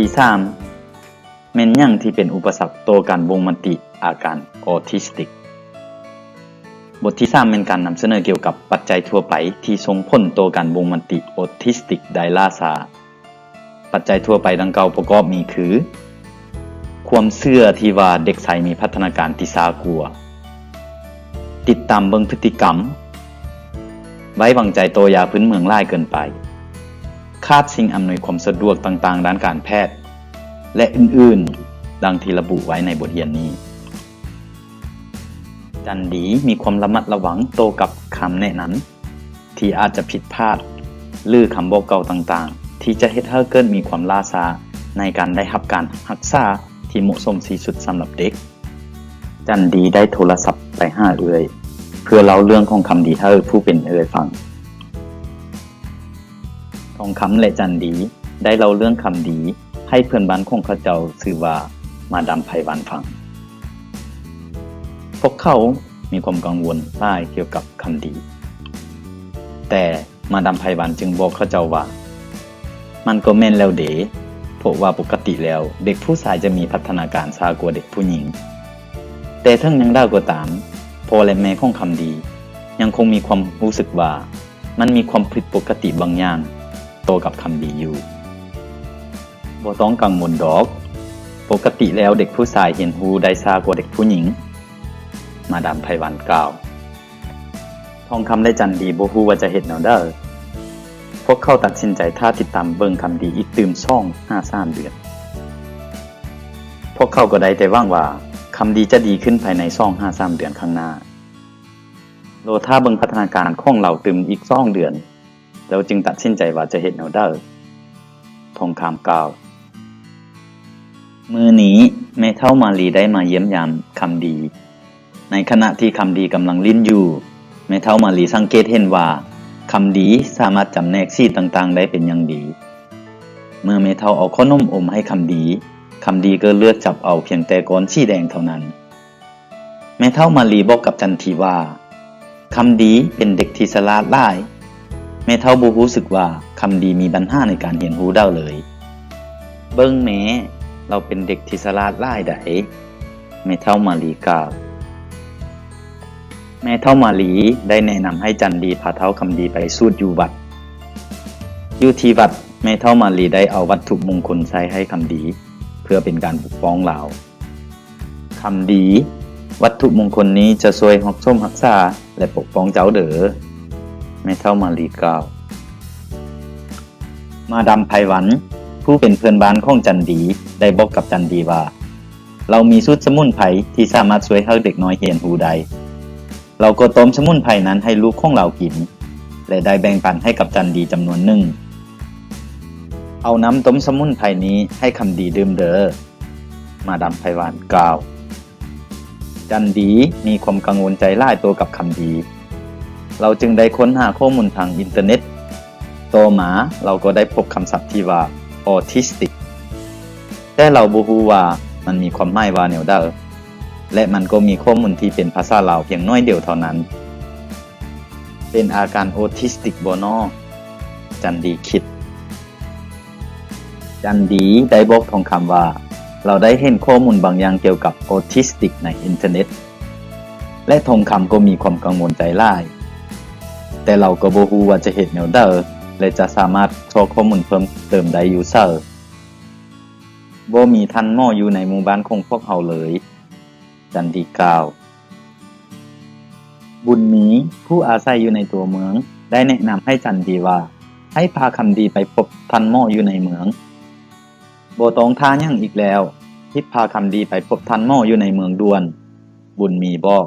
ที่3แม่นหยังที่เป็นอุปสรรคต่อการบ่งมติอาการออทิสติกบทที่3เป็นการนำเสนอเกี่ยวกับปัจจัยทั่วไปที่ส่งผลต่อการบ่งมติออทิสติกได้ล่าช้าปัจจัยทั่วไปดังกล่าวประกอบมีคือความเชื่อที่ว่าเด็กชายมีพัฒนาการที่ช้ากว่าติดตามเบิ่งพฤติกรรมไว้วางใจต่อยาพื้นเมืองหลายเกินไปขาดสิ่งอำนวยความสะดวกต่างๆด้านการแพทย์และอื่นๆดังที่ระบุไว้ในบทเรียนนี้จันดีมีความระมัดระวังต่อกับคำแนะนำที่อาจจะผิดพลาดหรือคำบอกเก่าต่างๆที่จะเฮ็ดให้เกิดมีความล่าช้าในการได้รับการรักษาที่เหมาะสมที่สุดสำหรับเด็กจันดีได้โทรศัพท์ไปหาเอื้อยเพื่อเล่าเรื่องของคำดีให้ผู้เป็นเอื้อยฟังทองคำและจันดีได้เล่าเรื่องคำดีให้เพื่อนบ้านของเขาเจ้าชื่อว่ามาดามไพวันฟังพวกเขามีความกังวลหลายเกี่ยวกับคำดีแต่มาดามไพวันจึงบอกเขาเจ้าว่ามันก็แม่นแล้วเด๋เพราะว่าปกติแล้วเด็กผู้ชายจะมีพัฒนาการช้ากว่าเด็กผู้หญิงแต่ทั้งยังได้ก็ตามพ่อและแม่ของคำดียังคงมีความรู้สึกว่ามันมีความผิดปกติบางอย่างต่อกับคำดีอยู่บ่ต้องกังวลดอกปกติแล้วเด็กผู้ชายเห็นหูได้ช้ากว่าเด็กผู้หญิงมาดามไพวันกล่าวทองคำและจันดีบ่ฮู้ว่าจะเฮ็ดแนวใดพวกเขาตัดสินใจท่าติดตามเบิ่งคำดีอีกตื่ม53เดือนพวกเขาก็ได้แต่หวังว่าคำดีจะดีขึ้นภายใน53เดือนข้างหน้าโลท่าเบิ่งพัฒนาการของเราตื่มอีก2เดือนแล้วจึงตัดสินใจว่าจะเฮ็ดแนวใดทองคำกล่าวมื้อนี้แม่เฒ่ามาลีได้มาเยี่ยมยามคำดีในขณะที่คำดีกำลังลิ้นอยู่แม่เฒ่ามาลีสังเกตเห็นว่าคำดีสามารถจำแนกสีต่างๆได้เป็นอย่างดีเมื่อแม่เฒ่าเอาขนมอมให้คำดีก็เลือกจับเอาเพียงแต่ก้อนสีแดงเท่านั้นแม่เฒ่ามาลีบอกกับจันทีว่าคำดีเป็นเด็กที่ฉลาดหลายแม่เฒ่าบ่รู้สึกว่าคำดีมีปัญหาในการเรียนรู้ได้เลยเบิ่งแม่เราเป็นเด็กที่ฉลาดหลายได้แม่เฒ่ามาลีกล่าวแม่เฒ่ามาลีได้แนะนำให้จันดีพาเฒ่าคำดีไปสูตรอยู่วัดอยู่ที่วัดแม่เฒ่ามาลีได้เอาวัตถุมงคลใส่ให้คำดีเพื่อเป็นการปกป้องเราคำดีวัตถุมงคลนี้จะช่วยรักษาและปกป้องเจ้าเด้อแม่เฒ่ามาลีกล่าวมาดามไพวันผู้เป็นเพื่อนบ้านของจันดีได้บอกกับจันดีว่าเรามีสูตรสมุนไพรที่สามารถช่วยให้เด็กน้อยเรียนรู้ได้เราก็ต้มสมุนไพรนั้นให้ลูกของเรากินและได้แบ่งปันให้กับจันดีจำนวนหนึ่งเอาน้ำต้มสมุนไพรนี้ให้คำดีดื่มเด้อมาดามไพวันกล่าวจันดีมีความกังวลใจหลายตัวกับคำดีเราจึงได้ค้นหาข้อมูลทางอินเทอร์เน็ตต่อมาเราก็ได้พบคำศัพท์ที่ว่าออทิสติกแต่เราบ่ฮู้ว่ามันมีความหมายว่าแนวใดและมันก็มีข้อมูลที่เป็นภาษาลาวเพียงน้อยเดียวเท่านั้นเป็นอาการออทิสติกบ่น้อจันดีคิดจันดีได้บอกทองคำว่าเราได้เห็นข้อมูลบางอย่างเกี่ยวกับออทิสติกในอินเทอร์เน็ตและทองคำก็มีความกังวลใจหลายแต่เราก็บ่ฮู้ว่าจะเฮ็ดแนวใดและจะสามารถขอข้อมูลเพิ่มเติมได้อยู่ซื่อบ่มีท่านหมออยู่ในหมู่บ้านของพวกเฮาเลยจันดีกล่าวบุญมีผู้อาศัยอยู่ในตัวเมืองได้แนะนำให้จันดีว่าให้พาคำดีไปพบท่านหมออยู่ในเมืองบ่ต้องท่าหยังอีกแล้วที่พาคำดีไปพบท่านหมออยู่ในเมืองด่วนบุญมีบอก